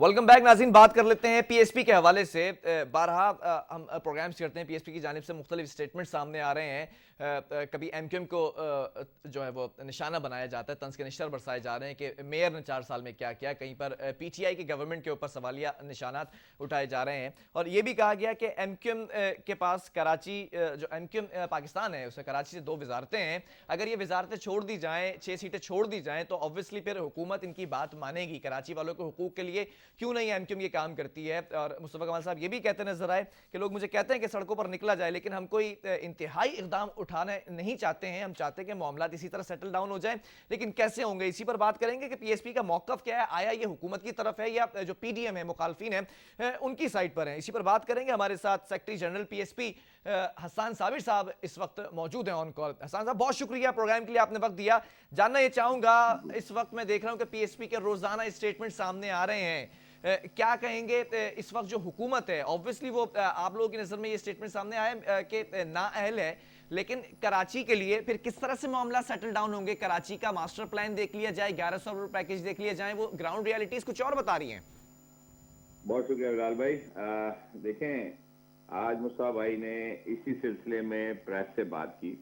Welcome back नाज़रीन। बात कर लेते हैं पीएसपी के हवाले से। बारहा हम प्रोग्राम्स करते हैं, पीएसपी की जानिब से मुख्तलिफ स्टेटमेंट सामने आ रहे हैं। कभी एमक्यूएम को जो है वो निशाना बनाया जाता है, तंज के निशान बरसाए जा रहे हैं कि मेयर ने 4 साल में क्या किया। कहीं पर पीटीआई की गवर्नमेंट के ऊपर सवालिया निशानात उठाए जा रहे हैं और ये भी कहा गया कि एमक्यूएम के पास कराची, जो एमक्यूएम पाकिस्तान है उसमें कराची से 2 वजारतें हैं। अगर ये वजारतें छोड़ दी जाएँ, 6 सीटें छोड़ दी जाएँ तो ऑब्वियसली फिर हुकूमत इनकी बात मानेगी। कराची वालों के हुकूक के लिए क्यों नहीं एमक्यूएम ये काम करती है। और मुस्तफा कमाल साहब ये भी कहते नजर आए कि लोग मुझे कहते हैं कि सड़कों पर निकला जाए, लेकिन हम कोई इंतहाई इकदाम उठाने नहीं चाहते हैं। हम चाहते हैं कि मामला इसी तरह सेटल डाउन हो जाए, लेकिन कैसे होंगे इसी पर बात करेंगे कि पीएसपी का मौकफ क्या है। आया ये हुकूमत की तरफ है या जो पीडीएम है, मुखालफिन है, उनकी साइड पर है। इसी पर बात करेंगे। हमारे साथ secretary general PSP Hasan Sabir साहब इस वक्त मौजूद हैं ऑन कॉल। हसन साहब बहुत शुक्रिया प्रोग्राम के लिए, आपने वक्त दिया। जानना ये चाहूंगा, इस वक्त मैं देख रहा हूं कि पीएसपी के रोजाना स्टेटमेंट सामने आ रहे हैं, क्या कहेंगे इस वक्त जो हुकूमत है, ऑब्वियसली वो आप लोगों की नजर में ये स्टेटमेंट सामने आया कि नाअहल है, लेकिन कराची के लिए फिर किस तरह से मामला सेटल डाउन होंगे। कराची का मास्टर प्लान देख लिया जाए, 1100 करोड़ पैकेज देख लिया जाए, वो ग्राउंड रियलिटीज कुछ और बता रही हैं। बहुत शुक्रिया बिलाल भाई। देखें, आज मुस्तफा भाई ने इसी सिलसिले में प्रेस से बात की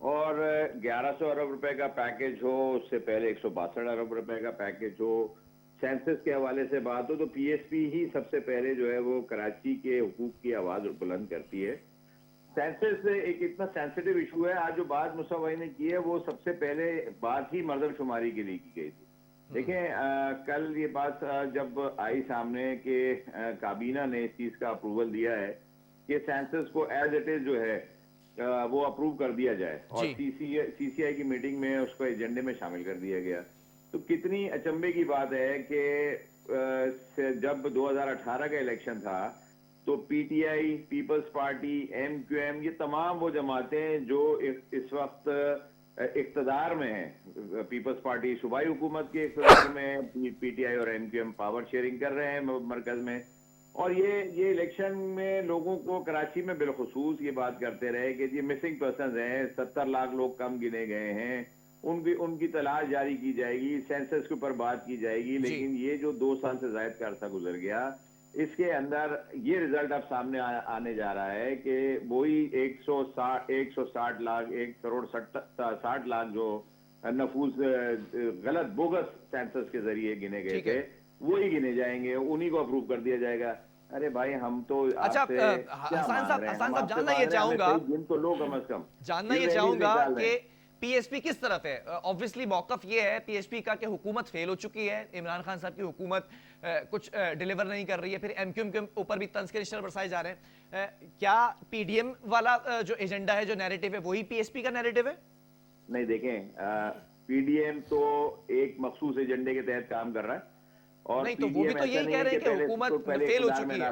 और 1100 अरब रुपए का पैकेज हो, उससे पहले 162 अरब रुपए का पैकेज हो, सेंसस के हवाले से बात हो, तो पीएसपी ही सबसे पहले जो है वो कराची के हुकूक की आवाज बुलंद करती है। सेंसस एक इतना सेंसिटिव इशू है। आज जो बात मुस्तफा भाई ने की है वो सबसे पहले बात ही मर्दमशुमारी के लिए की गई थी। देखें, कल ये बात जब आई सामने कि काबीना ने इस चीज का अप्रूवल दिया है कि सेंसस को एज इट इज जो है वो अप्रूव कर दिया जाए और सीसीआई की मीटिंग में उसको एजेंडे में शामिल कर दिया गया, तो कितनी अचंभे की बात है कि जब 2018 का इलेक्शन था तो पीटीआई, पीपल्स पार्टी, एमक्यूएम, ये तमाम वो जमातें जो इस वक्त इख्तदार में है, पीपल्स पार्टी सूबाई हुकूमत के इख्तदार में, पीटीआई और एमक्यूएम पावर शेयरिंग कर रहे हैं मरकज में, और ये इलेक्शन में लोगों को कराची में बिलखुसूस ये बात करते रहे कि ये मिसिंग पर्सन हैं, 70 लाख लोग कम गिने गए हैं, उनकी तलाश जारी की जाएगी, सेंसस के ऊपर बात की जाएगी। लेकिन ये जो 2 साल से ज्यादा का अरसा गुजर गया, इसके अंदर ये रिजल्ट अब सामने आने जा रहा है कि वही 160 लाख, 1 करोड़ 60 लाख जो नफूस गलत बोगस सेंसस के जरिए गिने गए थे, वही गिने जाएंगे, उन्हीं को अप्रूव कर दिया जाएगा। अरे भाई, हम तो अच्छा हसन साहब जानना ये चाहूंगा, जिनको लोग कम से कम जानना ये चाहूंगा कि पीएसपी किस तरफ है। ऑब्वियसली मौकफ ये है पीएसपी का कि हुकूमत फेल हो चुकी है, इमरान खान साहब की हुकूमत कुछ डिलीवर नहीं कर रही है, फिर एमक्यूएम के ऊपर भी तंज के निशान बरसाए जा रहे हैं। क्या पीडीएम वाला जो एजेंडा है, जो नैरेटिव है, वही पीएसपी का नैरेटिव है? नहीं, देखें, पीडीएम तो एक मखसूस एजेंडे के तहत काम कर रहा है और नहीं, तो वो भी तो यही कह रहे हैं कि हुकूमत फेल हो चुकी है।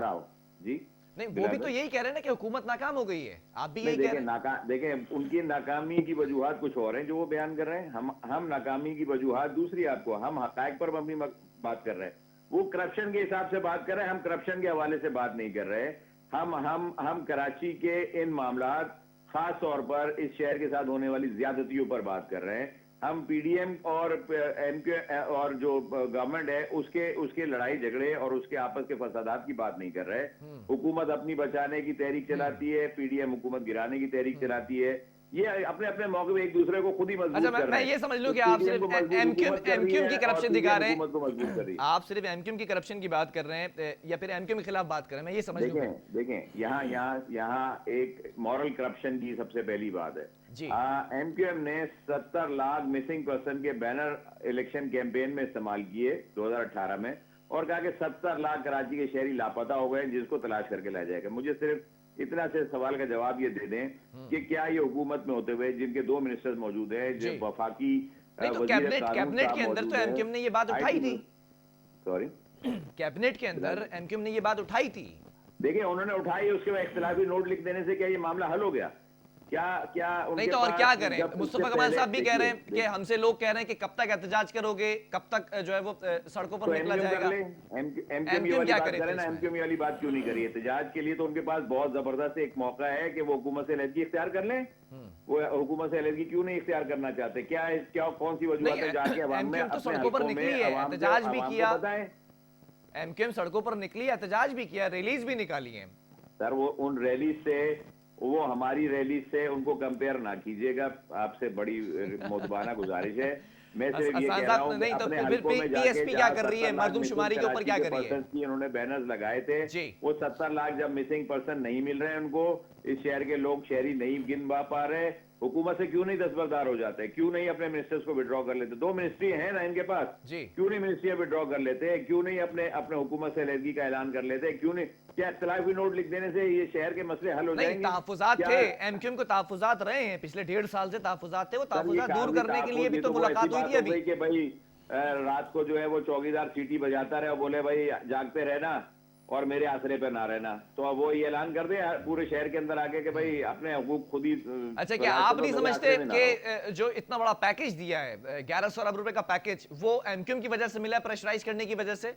जी नहीं, वो भी तो यही कह रहे हैं ना कि हुकूमत नाकाम हो गई है। आप भी यही कह रहे हैं। देखें, उनकी नाकामी की वजूहात कुछ और हैं जो वो बयान कर रहे हैं। हम नाकामी की वजूहात दूसरी, आपको हम हकायक पर अपनी बात कर रहे हैं। वो करप्शन के हिसाब से बात कर रहे हैं, हम करप्शन के हवाले से बात नहीं कर रहे। हम कराची के इन मामलात, खास तौर पर इस शहर के साथ होने वाली ज्यादतियों पर बात कर रहे हैं। हम पीडीएम और एमक्यूएम और जो गवर्नमेंट है उसके लड़ाई झगड़े और उसके आपस के फसादात की बात नहीं कर रहे। हुकूमत अपनी बचाने की तहरीक चलाती है, पीडीएम हुकूमत गिराने की तहरीक चलाती है। ये अपने अपने मौके पे एक दूसरे को खुद ही मजबूत कर रहे हैं। मैं ये समझ लूं कि आप सिर्फ एमक्यूएम की करप्शन दिखा रहे हैं, आप सिर्फ एमक्यूएम की करप्शन की बात कर रहे हैं या फिर एमक्यूएम के खिलाफ बात कर रहे हैं, मैं ये समझ लूं। देखें, यहाँ एक मॉरल करप्शन की सबसे पहली बात है। एमक्यूएम ने 70 लाख मिसिंग पर्सन के बैनर इलेक्शन कैंपेन में इस्तेमाल किए 2018 में और कहा कि 70 लाख कराची के शहरी लापता हो गए जिसको तलाश करके लाया जाएगा। मुझे सिर्फ इतना से सवाल का जवाब ये दे दें कि क्या ये हुकूमत में होते हुए, जिनके 2 मिनिस्टर्स मौजूद हैं, जो वफाकी कैबिनेट के अंदर तो एमक्यूएम ने ये बात उठाई थी। सॉरी, कैबिनेट के अंदर एमक्यूएम ने ये बात उठाई थी। देखिए, उन्होंने उठाई, उसके बाद इख्तिलाफी नोट लिख देने से क्या ये मामला हल हो गया? क्या नहीं तो और क्या करें? मुस्तफा कमाल साहब भी कह रहे हैं कि हमसे लोग कह रहे हैं कि कब तक एहतजाज करोगे, कब तक जो है वो सड़कों पर निकला जाएगा। एमक्यूएम क्या करे ना, एमक्यूएम वाली बात क्यों नहीं करी? एहतजाज के लिए तो उनके पास बहुत जबरदस्त एक मौका है कि वो हुकूमत से अलहदगी इख्तियार कर लें। वो हुकूमत से अलहदगी क्यों नहीं इख्तियार करना चाहते? क्या कौन सी वजूहत है जाके अवाम में सड़कों पर निकली है, एहतजाज भी किया। एमक्यूएम सड़कों पर निकली, एहतजाज भी किया, रैलीज भी निकाली हैं। सर वो उन रैली से, वो हमारी रैली से उनको कंपेयर ना कीजिएगा, आपसे बड़ी मोदबाना गुजारिश है। मैं सिर्फ ये कह रहा हूँ कि अपने हलकों में जाके पीएसपी क्या कर रही है, मरदमशुमारी के ऊपर क्या कर रही है? की उन्होंने बैनर्स लगाए थे, वो 70 लाख जब मिसिंग पर्सन नहीं मिल रहे हैं उनको, इस शहर के लोग शहरी नहीं गिन पा रहे, हुकूमत से क्यों नहीं दस्तबरदार हो जाते, क्यों नहीं अपने मिनिस्टर्स को विड्रॉ कर लेते? 2 मिनिस्ट्री है ना इनके पास, क्यों नहीं मिनिस्ट्रियां विड्रॉ कर लेते? क्यों नहीं अपने अपने हुकूमत से अलहदगी का ऐलान कर लेते? क्यों नहीं? क्या तलाफी नोट लिख देने से ये शहर के मसले हल हो जाएंगे? तहफुजात थे, एमक्यूएम को तहफुजात रहे हैं, पिछले 1.5 साल से तहफुजात थे, वो तहफुजात दूर करने के लिए भी तो मुलाकात हुई थी अभी कि भाई रात को जो है वो चौकीदार सीटी बजाता रहे और बोले भाई जागते रहना और मेरे आसरे पे ना रहना, तो अब वो ये ऐलान कर दे पूरे शहर के अंदर आके कि भाई अपने हुकूक खुद ही। अच्छा, क्या आप नहीं समझते कि जो इतना बड़ा पैकेज दिया है 1100 अरब रुपए का पैकेज, वो एमक्यूएम की वजह से मिला है, प्रेशराइज करने की वजह से?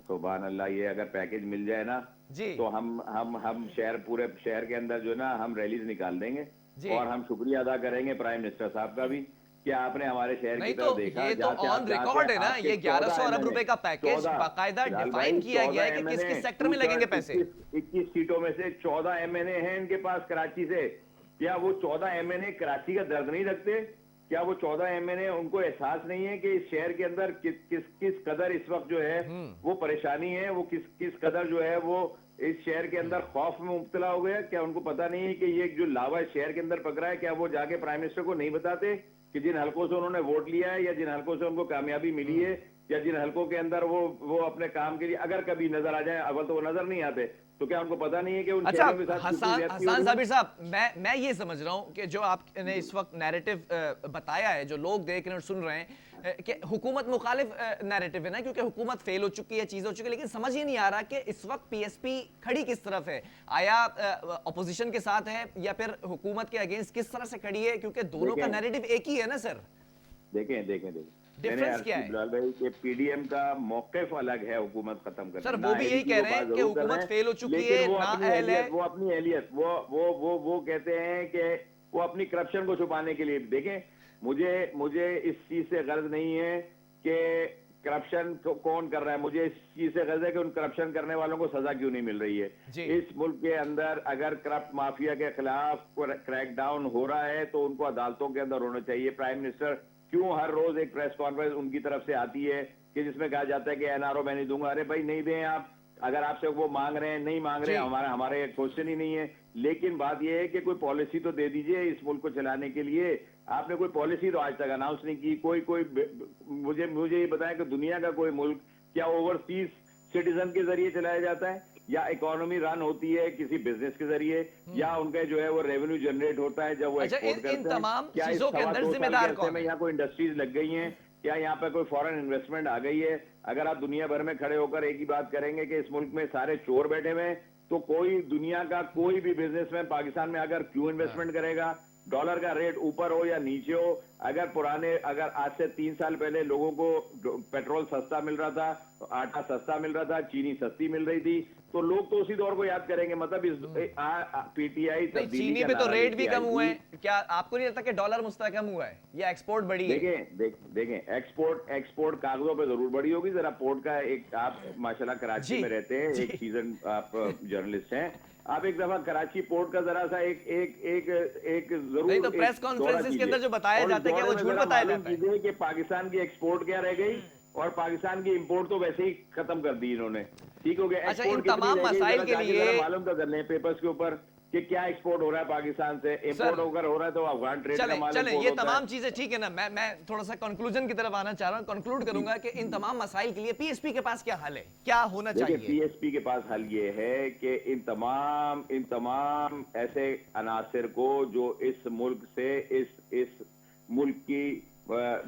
सुभान अल्लाह, ये अगर पैकेज मिल जाए ना जी, तो हम शहर, पूरे शहर के अंदर जो ना हम रैलीज निकाल देंगे और हम शुक्रिया अदा करेंगे प्राइम मिनिस्टर साहब का भी, क्या आपने हमारे शहर की तरफ देखा? ये तो ऑन रिकॉर्ड है ना, ये 1100 अरब रुपए का पैकेज बाकायदा डिफाइन किया गया है कि किस किस सेक्टर में लगेंगे पैसे। 21 सीटों में से 14 एमएनए हैं इनके पास कराची से। क्या वो 14 एमएनए कराची का दर्द नहीं रखते? क्या वो 14 एमएनए उनको एहसास नहीं है कि इस शहर के अंदर किस कदर इस वक्त जो है वो परेशानी है, वो किस कदर जो है वो इस शहर के अंदर खौफ में मुब्तला हो गया? क्या उनको पता नहीं है कि ये जो लावा शहर के अंदर पकड़ा है, क्या वो जाके प्राइम मिनिस्टर को नहीं बताते कि जिन हलकों से उन्होंने वोट लिया है या जिन हलकों से उनको कामयाबी मिली है या जिन हलकों के अंदर वो अपने काम के लिए अगर कभी नजर आ जाए, अव्वल तो वो नजर नहीं आते, तो क्या उनको पता नहीं है कि उन अच्छा, हसन साबिर साहब, मैं ये समझ रहा हूं कि जो आपने इस वक्त नैरेटिव बताया है, जो लोग देख रहे हैं और सुन रहे हैं, कि हुकूमत मुखालिफ नैरेटिव है ना, क्योंकि हुकूमत फेल हो चुकी है, चीज हो चुकी है, लेकिन समझ ही नहीं आ रहा कि इस वक्त पीएसपी खड़ी किस तरफ है। आया अपोजिशन के साथ है या फिर हुकूमत के अगेंस्ट, किस तरह से खड़ी है? क्योंकि दोनों का नैरेटिव एक ही है ना सर। देखें डिफरेंस क्या है? बिलाल भाई कि पीडीएम का मौक़िफ़ अलग है हुकूमत खत्म करने। सर वो भी यही कह रहे हैं कि हुकूमत फेल हो चुकी है, नाअहल है। वो अपनी अहलियत वो कहते हैं कि वो अपनी करप्शन को छुपाने के लिए। देखें, मुझे इस चीज से गर्ज नहीं है कि करप्शन कौन कर रहा है, मुझे इस चीज से गर्ज है कि उन करप्शन करने वालों को सजा क्यों नहीं मिल रही है। इस मुल्क के अंदर अगर करप्ट माफिया के खिलाफ क्रैकडाउन हो रहा है तो उनको अदालतों के अंदर होना चाहिए। प्राइम मिनिस्टर क्यों हर रोज एक प्रेस कॉन्फ्रेंस उनकी तरफ से आती है कि जिसमें कहा जाता है कि एनआरओ मैं नहीं दूंगा? अरे भाई नहीं दें आप, अगर आपसे वो मांग रहे हैं, नहीं मांग रहे, हमारे क्वेश्चन ही नहीं है। लेकिन बात यह है कि कोई पॉलिसी तो दे दीजिए इस मुल्क को चलाने के लिए। आपने कोई पॉलिसी तो आज तक अनाउंस नहीं की। मुझे ये बताएं कि दुनिया का कोई मुल्क क्या ओवरसीज सिटीजन के जरिए चलाया जाता है, या इकोनॉमी रन होती है किसी बिजनेस के जरिए, या उनका जो है वो रेवेन्यू जनरेट होता है जब वो एक्सपोर्ट करते हैं? तमाम चीजों के अंदर जिम्मेदार कौन है? यहाँ कोई इंडस्ट्रीज लग गई हैं, क्या यहाँ पर कोई फॉरेन इन्वेस्टमेंट आ गई है? अगर आप दुनिया भर में खड़े होकर एक ही बात करेंगे कि इस मुल्क में सारे चोर बैठे हुए हैं, तो कोई दुनिया का कोई भी बिजनेसमैन पाकिस्तान में अगर क्यों इन्वेस्टमेंट करेगा? डॉलर का रेट ऊपर हो या नीचे हो, अगर आज से 3 साल पहले लोगों को पेट्रोल सस्ता मिल रहा था, आटा सस्ता मिल रहा था, चीनी सस्ती मिल रही थी, तो लोग तो उसी दौर को याद करेंगे। मतलब इस पीटीआई चीनी पे तो रेट भी कम हुए हैं, क्या आपको नहीं लगता कि डॉलर मुस्तहकम हुआ है या एक्सपोर्ट बढ़ी है? देखें एक्सपोर्ट कागजों पे जरूर बढ़ी होगी। जरा पोर्ट का एक, आप माशाल्लाह कराची में रहते हैं, एक सीजन आप जर्नलिस्ट हैं, आप एक दफा कराची पोर्ट का जरा सा एक जरूर नहीं तो प्रेस कॉन्फ्रेंसेस के अंदर जो बताया जाता है कि वो झूठ बताया जाता है कि पाकिस्तान की एक्सपोर्ट क्या रह गई और पाकिस्तान की इंपोर्ट तो वैसे ही खत्म कर दी इन्होंने। ठीक हो गया। अच्छा, इन तमाम मसाइल के लिए मालूम तो कर लें पेपर्स के ऊपर कि क्या एक्सपोर्ट हो रहा है पाकिस्तान से, इंपोर्ट होकर हो रहा है तो अफगान ट्रेड का माल चले ये तमाम चीजें ठीक है ना। मैं थोड़ा सा कंक्लूजन की तरफ आना चाह रहा हूं, कंक्लूड करूंगा कि इन तमाम मसाइल के लिए पीएसपी के पास क्या हल है, क्या होना चाहिए? पीएसपी के पास हल ये है कि इन तमाम ऐसे अनासिर को जो इस मुल्क से इस मुल्क की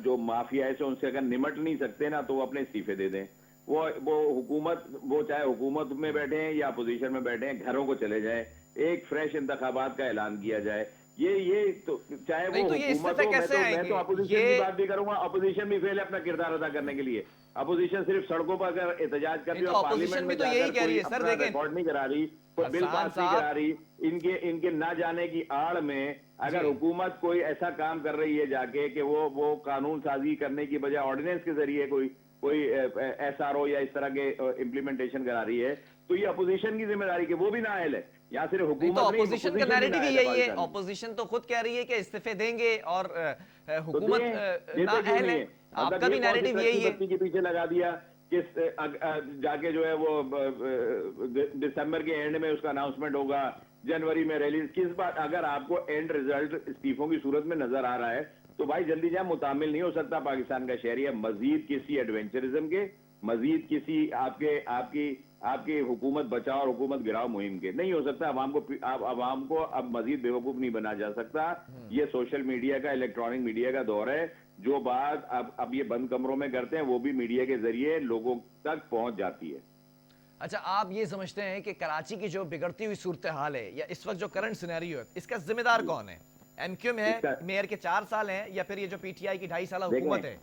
जो माफिया है उनसे अगर निमट नहीं सकते ना, तो वो अपने इस्तीफे दे दें। वो हुकूमत, वो चाहे हुकूमत में बैठे हैं या अपोजिशन में बैठे हैं, घरों को चले जाए, एक फ्रेश इंतखाबात का ऐलान किया जाए। ये तो चाहे वो हुकूमत हो, मैं तो अपोजिशन की बात भी करूंगा। अपोजिशन भी फेल है अपना किरदार अदा करने के लिए। अपोजिशन सिर्फ सड़कों पर अगर एहतजाज कर रही है, पार्लियामेंट में जाकर रिकॉर्ड नहीं करा रही, कोई बिल पास नहीं करा रही, इनके ना जाने की आड़ में अगर हुकूमत कोई ऐसा काम कर रही है जाके कि वो कानून साजी करने की बजाय ऑर्डिनेंस के जरिए कोई कोई SRO या इस तरह के इम्प्लीमेंटेशन करा रही है, तो ये अपोजिशन की जिम्मेदारी के वो भी नाअहल है। यहाँ सिर्फ नहीं हुकूमत तो नहीं, ऑपोजिशन का opposition भी नैरेटिव ही नाअहल है यही है, पाकिस्तान में। ऑपोजिशन तो खुद कह रही है कि इस्तीफे देंगे और तो हुकूमत देते क्यों नाअहल नहीं है। है? मतलब आपका ये भी कौन सी नैरेटिव तरक्की यही है। बत्ती के पीछे लगा दिया कि जाके जो है वो दिसंबर के एंड में उसका अनाउंसमेंट होगा, जनवरी में रिलीज। किस बात, अगर आपको एंड रिजल्ट इस्तीफों की सूरत में नजर आ रहा है तो भाई जल्दी जाए, मुतामिल नहीं हो सकता पाकिस्तान का शहरी है मजीद किसी एडवेंचरिज्म के, मजीद किसी आपके आपकी आपकी हुकूमत बचाओ और हुकूमत गिराओ मुहिम के। नहीं हो सकता। अवाम को अब मजीद बेवकूफ नहीं बना जा सकता। ये सोशल मीडिया का, इलेक्ट्रॉनिक मीडिया का दौर है। जो बात अब ये बंद कमरों में करते हैं वो भी मीडिया के जरिए लोगों तक पहुंच जाती है। अच्छा, आप ये समझते हैं कि कराची की जो बिगड़ती हुई सूरत हाल है या इस वक्त जो करंट सिनेरियो है, इसका जिम्मेदार कौन है? एमक्यूएम है, मेयर के 4 साल हैं, या फिर ये जो पीटीआई की 2.5 साल हुकूमत है?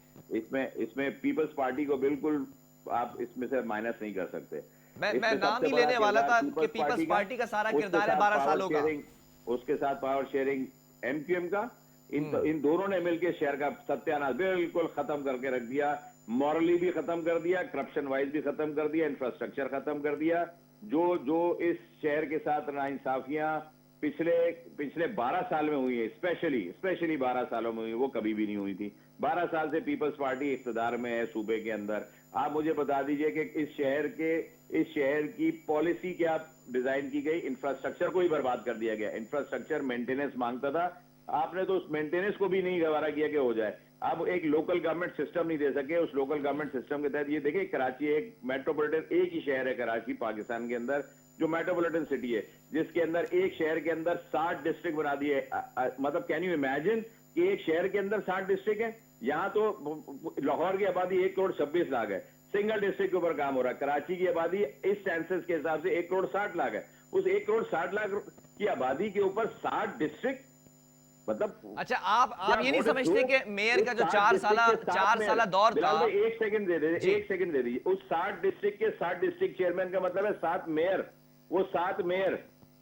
इसमें पीपल्स पार्टी को बिल्कुल आप इसमें से माइनस नहीं कर सकते। मैं इसमें नाम सबसे ही बड़ा लेने वाला था किरदार कि पीपल्स पार्टी का सारा उसके किरदार है साथ 12 पावर सालों का। शेयरिंग, उसके साथ पावर शेयरिंग एमक्यूएम का, इन दोनों ने मिलकर शहर का सत्यानाश बिल्कुल खत्म करके रख दिया। मॉरली भी खत्म कर दिया, करप्शन वाइज भी खत्म कर दिया, इंफ्रास्ट्रक्चर खत्म कर दिया। जो जो इस शहर के साथ नाइंसाफियां पिछले 12 साल में हुई है, स्पेशली 12 सालों में हुई, वो कभी भी नहीं हुई थी। 12 साल से पीपल्स पार्टी इख्तिदार में है सूबे के अंदर। आप मुझे बता दीजिए कि इस शहर की पॉलिसी क्या डिजाइन की गई? इंफ्रास्ट्रक्चर को ही बर्बाद कर दिया गया। इंफ्रास्ट्रक्चर मेंटेनेंस मांगता था, आपने तो उस मेंटेनेंस को भी नहीं गवारा किया कि हो जाए। आप एक लोकल गवर्नमेंट सिस्टम नहीं दे सके। उस लोकल गवर्नमेंट सिस्टम के तहत ये देखिए, कराची एक मेट्रोपॉलिटन, एक ही शहर है कराची पाकिस्तान के अंदर जो मेट्रोपॉलिटन सिटी है, जिसके अंदर एक शहर के अंदर 60 डिस्ट्रिक्ट बना दिए। मतलब कैन यू इमेजिन कि एक शहर के अंदर 60 डिस्ट्रिक्ट है? यहाँ तो लाहौर की आबादी 1 करोड़ 26 लाख है, सिंगल डिस्ट्रिक्ट के ऊपर काम हो रहा है। कराची की आबादी इस सेंसस के हिसाब से 1 करोड़ 60 लाख है। उस 1 करोड़ 60 लाख की आबादी के ऊपर 60 डिस्ट्रिक्ट, मतलब अच्छा, आप ये नहीं समझते कि मेयर का जो 4 साल दौर था? एक सेकंड दे दीजिए। उस 60 डिस्ट्रिक्ट के 60 डिस्ट्रिक्ट चेयरमैन का मतलब है 7 मेयर। वो 7 मेयर,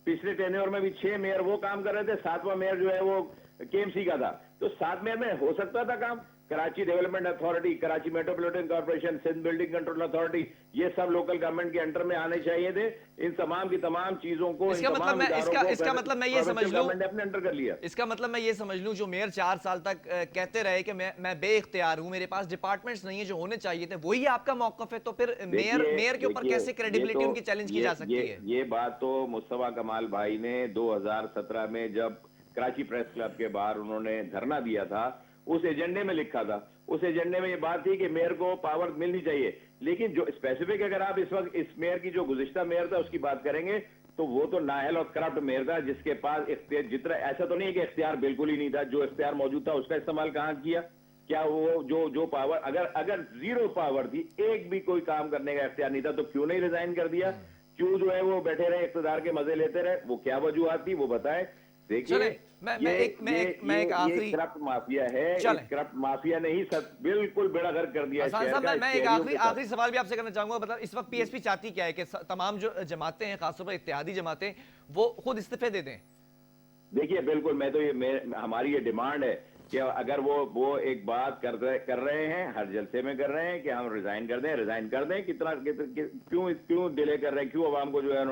पिछले टेन्योर में भी 6 मेयर वो काम कर रहे थे, 7वां मेयर जो है वो केएमसी का था। तो 7 मेयर में हो सकता था काम। Karachi development authority, Karachi metropolitan corporation, Sindh building control authority, ये सब लोकल गवर्नमेंट के अंडर में आने चाहिए थे। इन तमाम की तमाम चीजों को इसका मतलब मैं ये समझ लूं, अपने अंडर कर लिया। इसका मतलब मैं ये समझ लूं, जो मेयर 4 साल तक कहते रहे कि मैं बेइख्तियार हूं, मेरे पास डिपार्टमेंट्स नहीं है जो होने चाहिए थे, वही आपका मौकफ है? तो फिर मेयर के ऊपर कैसे क्रेडिबिलिटी उनकी चैलेंज की जा सकती है? ये बात तो मुस्तफा कमाल भाई ने 2017 में जब कराची प्रेस क्लब के बाहर उन्होंने धरना दिया था, उस एजेंडे में लिखा था। उस एजेंडे में ये बात थी कि मेयर को पावर मिलनी चाहिए। लेकिन जो स्पेसिफिक, अगर आप इस वक्त इस मेयर की, जो गुज़िश्ता मेयर था उसकी बात करेंगे, तो वो तो नाअहल और करप्ट मेयर था, जिसके पास इख्तियार जितना, ऐसा तो नहीं है कि इख्तियार बिल्कुल ही नहीं था। जो इख्तियार मौजूद था उसका इस्तेमाल कहाँ किया? क्या वो जो पावर, अगर जीरो पावर थी, एक भी कोई काम करने का इख्तियार नहीं था, तो क्यों नहीं रिजाइन कर दिया? क्यों जो है वो बैठे रहे, इख्तियार के मजे लेते रहे? वो क्या वजूहत थी वो बताए। देखिए, मैं एक आखिरी करप्ट माफिया है। करप्ट माफिया ने ही सब बिल्कुल बेड़ागर्क कर दिया। मैं एक आखिरी सवाल भी आपसे करना चाहूंगा। मतलब इस वक्त पीएसपी चाहती क्या है कि तमाम जो जमातें हैं, खासतौर पर इत्तेहादी जमातें, वो खुद इस्तीफे दे दें? देखिए, बिल्कुल, हमारी ये डिमांड है कि अगर वो एक बात कर रहे हैं, हर जलसे में कर रहे हैं कि हम रिजाइन कर दें, क्यों डिले कर रहे हैं? क्यों अवाम को जो है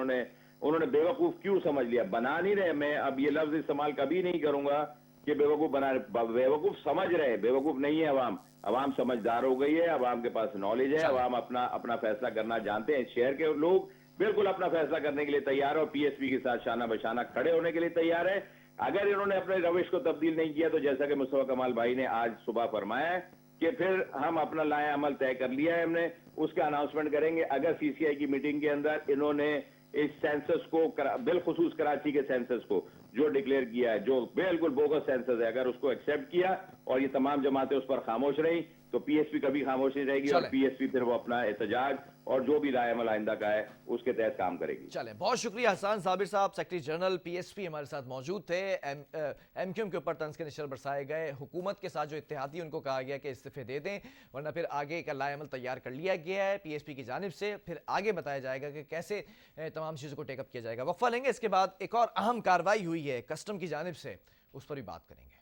उन्होंने बेवकूफ क्यों समझ लिया? बना नहीं रहे। मैं अब ये लफ्ज इस्तेमाल कभी नहीं करूंगा कि बेवकूफ बना रहे। बेवकूफ समझ रहे, बेवकूफ नहीं है अवाम समझदार हो गई है। अवाम के पास नॉलेज है, अवाम अपना फैसला करना जानते हैं। शहर के लोग बिल्कुल अपना फैसला करने के लिए तैयार है और पीएसपी के साथ शाना बशाना खड़े होने के लिए तैयार है। अगर इन्होंने अपने रविश को तब्दील नहीं किया, तो जैसा कि मुस्तफा कमाल भाई ने आज सुबह फरमाया है कि फिर हम अपना लाया अमल तय कर लिया है हमने, उसका अनाउंसमेंट करेंगे। अगर सीसीआई की मीटिंग के अंदर इन्होंने इस सेंसस को, बिलखुसूस कराची के सेंसस को जो डिक्लेयर किया है, जो बिल्कुल बोगस सेंसस है, अगर उसको एक्सेप्ट किया और ये तमाम जमातें उस पर खामोश रही, तो पीएसपी कभी खामोश नहीं रहेगी और पीएसपी फिर वो अपना एहतजाज और जो भी राय अमल आइंदा का है उसके तहत काम करेगी। चलें, बहुत शुक्रिया हसन साबिर साहब, सेक्रेटरी जनरल पीएसपी हमारे साथ मौजूद थे। एमक्यूएम के ऊपर तंज के निशान बरसाए गए। हुकूमत के साथ जो इत्तेहादी, उनको कहा गया कि इस्तीफे दे दें, वरना फिर आगे का लाए अमल तैयार कर लिया गया है पीएसपी की जानिब से। फिर आगे बताया जाएगा कि कैसे तमाम चीज़ों को टेकअप किया जाएगा। वक्फा लेंगे, इसके बाद एक और अहम कार्रवाई हुई है कस्टम की जानिब से, उस पर भी बात करेंगे।